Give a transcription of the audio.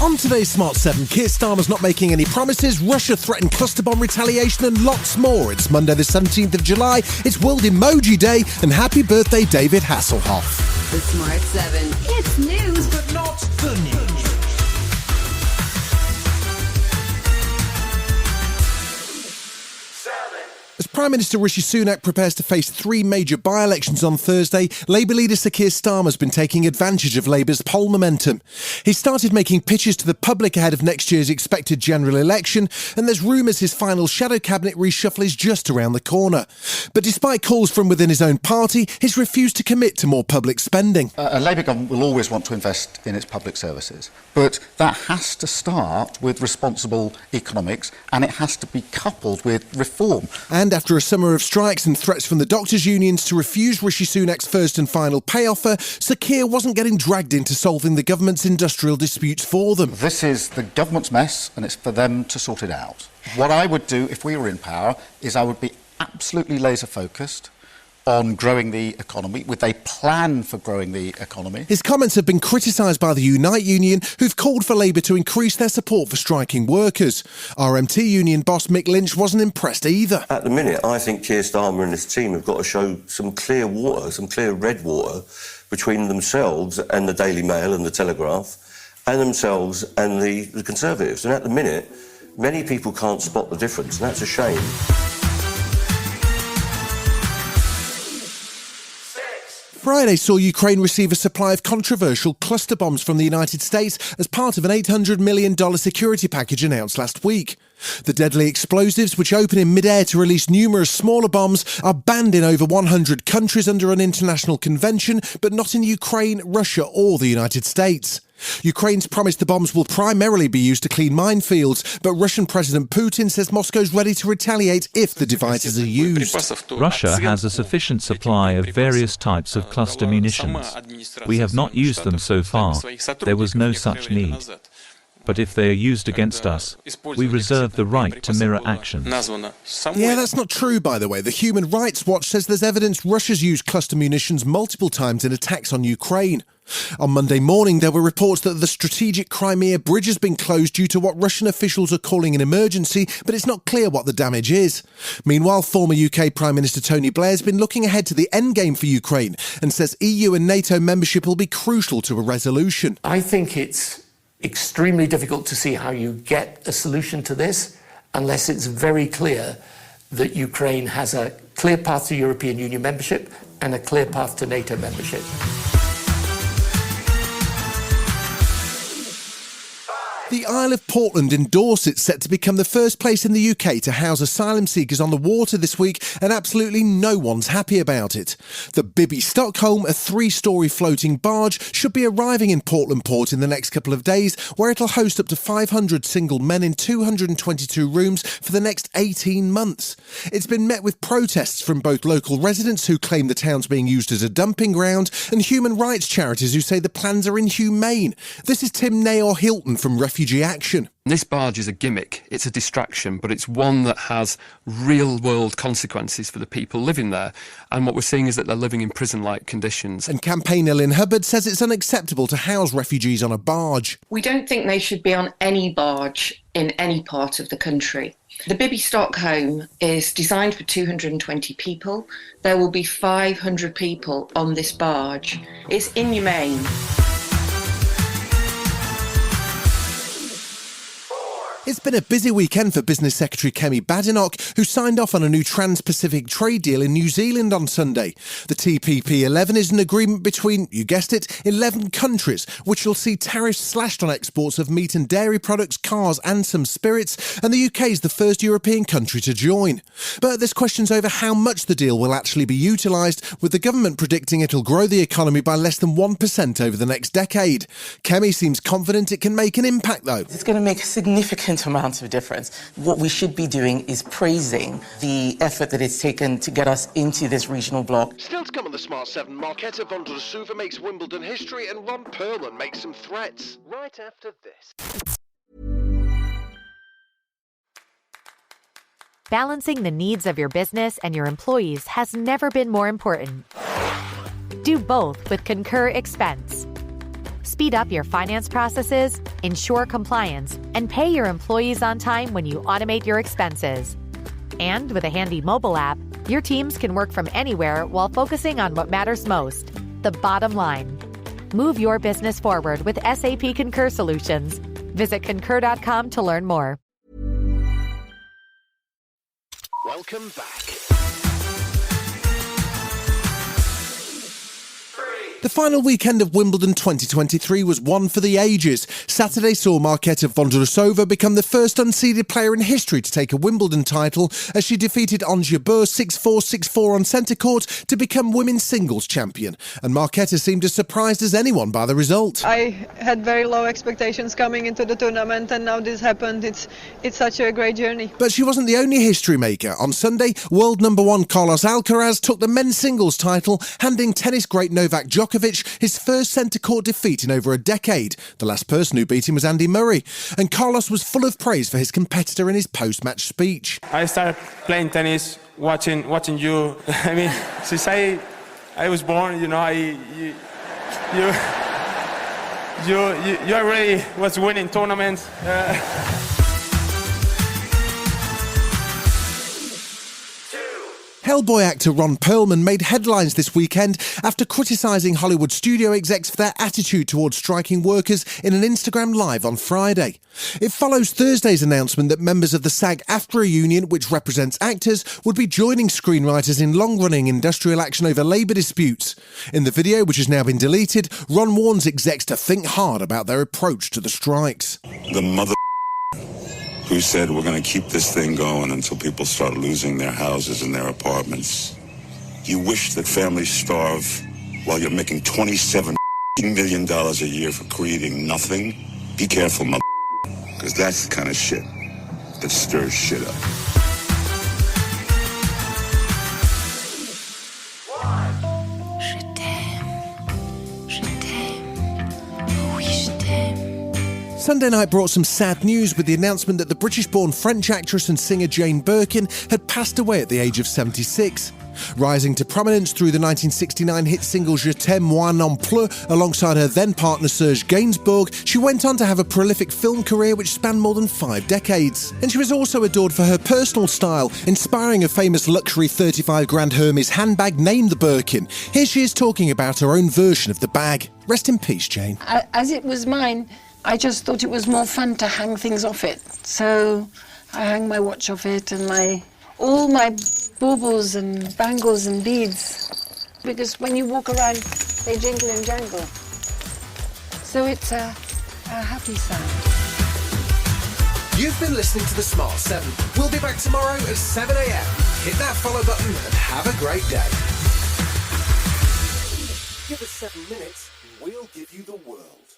On today's Smart 7, Keir Starmer's not making any promises, Russia threatened cluster bomb retaliation and lots more. It's Monday the 17th of July, it's World Emoji Day, and happy birthday David Hasselhoff. The Smart 7, it's news, but Not the news. As Prime Minister Rishi Sunak prepares to face three major by-elections on Thursday, Labour leader Sir Keir Starmer has been taking advantage of Labour's poll momentum. He started making pitches to the public ahead of next year's expected general election, and there's rumours his final shadow cabinet reshuffle is just around the corner. But despite calls from within his own party, he's refused to commit to more public spending. A Labour government will always want to invest in its public services, but that has to start with responsible economics, and it has to be coupled with reform. And after a summer of strikes and threats from the doctors' unions to refuse Rishi Sunak's first and final pay offer, Sir Keir wasn't getting dragged into solving the government's industrial disputes for them. This is the government's mess, and it's for them to sort it out. What I would do if we were in power is I would be absolutely laser-focused on growing the economy, with a plan for growing the economy. His comments have been criticised by the Unite Union, who've called for Labour to increase their support for striking workers. RMT union boss Mick Lynch wasn't impressed either. At the minute, I think Keir Starmer and his team have got to show some clear water, some clear red water, between themselves and the Daily Mail and the Telegraph, and themselves and the Conservatives. And at the minute, many people can't spot the difference, and that's a shame. Friday saw Ukraine receive a supply of controversial cluster bombs from the United States as part of an $800 million security package announced last week. The deadly explosives, which open in mid-air to release numerous smaller bombs, are banned in over 100 countries under an international convention, but not in Ukraine, Russia or the United States. Ukraine's promised the bombs will primarily be used to clean minefields, but Russian President Putin says Moscow's ready to retaliate if the devices are used. Russia has a sufficient supply of various types of cluster munitions. We have not used them so far. There was no such need. But if they are used against us, we reserve the right to mirror actions. Yeah, that's not true, by the way. The Human Rights Watch says there's evidence Russia's used cluster munitions multiple times in attacks on Ukraine. On Monday morning, there were reports that the strategic Crimea bridge has been closed due to what Russian officials are calling an emergency, but it's not clear what the damage is. Meanwhile, former UK Prime Minister Tony Blair has been looking ahead to the endgame for Ukraine and says EU and NATO membership will be crucial to a resolution. I think it's extremely difficult to see how you get a solution to this unless it's very clear that Ukraine has a clear path to European Union membership and a clear path to NATO membership. The Isle of Portland in Dorset set to become the first place in the UK to house asylum seekers on the water this week, and absolutely no one's happy about it. The Bibby Stockholm, a 3-storey floating barge, should be arriving in Portland Port in the next couple of days, where it'll host up to 500 single men in 222 rooms for the next 18 months. It's been met with protests from both local residents who claim the town's being used as a dumping ground and human rights charities who say the plans are inhumane. This is Tim Naor-Hilton from Refugee Action. This barge is a gimmick, it's a distraction, but it's one that has real-world consequences for the people living there. And what we're seeing is that they're living in prison-like conditions. And campaigner Lynn Hubbard says it's unacceptable to house refugees on a barge. We don't think they should be on any barge in any part of the country. The Bibby Stockholm is designed for 220 people. There will be 500 people on this barge. It's inhumane. It's been a busy weekend for Business Secretary Kemi Badenoch, who signed off on a new Trans-Pacific trade deal in New Zealand on Sunday. The TPP-11 is an agreement between, you guessed it, 11 countries, which will see tariffs slashed on exports of meat and dairy products, cars and some spirits, and the UK is the first European country to join. But there's questions over how much the deal will actually be utilised, with the government predicting it'll grow the economy by less than 1% over the next decade. Kemi seems confident it can make an impact, though. It's going to make a significant amount of difference. What we should be doing is praising the effort that it's taken to get us into this regional bloc. Still to come on the Smart 7, Marketa Vondrousova makes Wimbledon history and Ron Perlman makes some threats. Right after this. Balancing the needs of your business and your employees has never been more important. Do both with Concur Expense. speed up your finance processes, ensure compliance, and pay your employees on time when you automate your expenses. And with a handy mobile app, your teams can work from anywhere while focusing on what matters most, the bottom line. Move your business forward with SAP Concur Solutions. Visit concur.com to learn more. Welcome back. The final weekend of Wimbledon 2023 was one for the ages. Saturday saw Marketa Vondrousova become the first unseeded player in history to take a Wimbledon title as she defeated Ons Jabeur 6-4, 6-4 on centre court to become women's singles champion. And Marketa seemed as surprised as anyone by the result. I had very low expectations coming into the tournament, and now this happened. It's such a great journey. But she wasn't the only history maker. On Sunday, world number one Carlos Alcaraz took the men's singles title, handing tennis great Novak Djokovic his first centre-court defeat in over a decade. The last person who beat him was Andy Murray. And Carlos was full of praise for his competitor in his post-match speech. I started playing tennis, watching you. I mean, since I was born, you already was winning tournaments. Hellboy actor Ron Perlman made headlines this weekend after criticising Hollywood studio execs for their attitude towards striking workers in an Instagram Live on Friday. It follows Thursday's announcement that members of the SAG-AFTRA union, which represents actors, would be joining screenwriters in long-running industrial action over labour disputes. In the video, which has now been deleted, Ron warns execs to think hard about their approach to the strikes. The mother who said we're going to keep this thing going until people start losing their houses and their apartments. You wish that families starve while you're making $27 million a year for creating nothing? Be careful, mother, because that's the kind of shit that stirs shit up. Sunday night brought some sad news with the announcement that the British-born French actress and singer Jane Birkin had passed away at the age of 76. Rising to prominence through the 1969 hit single Je t'aime moi non plus alongside her then-partner Serge Gainsbourg, she went on to have a prolific film career which spanned more than 5 decades. And she was also adored for her personal style, inspiring a famous luxury 35 grand Hermes handbag named the Birkin. Here she is talking about her own version of the bag. Rest in peace, Jane. As it was mine, I just thought it was more fun to hang things off it. So I hang my watch off it and all my baubles and bangles and beads. Because when you walk around, they jingle and jangle. So it's a happy sound. You've been listening to The Smart 7. We'll be back tomorrow at 7 a.m. Hit that follow button and have a great day. Give us 7 minutes and we'll give you the world.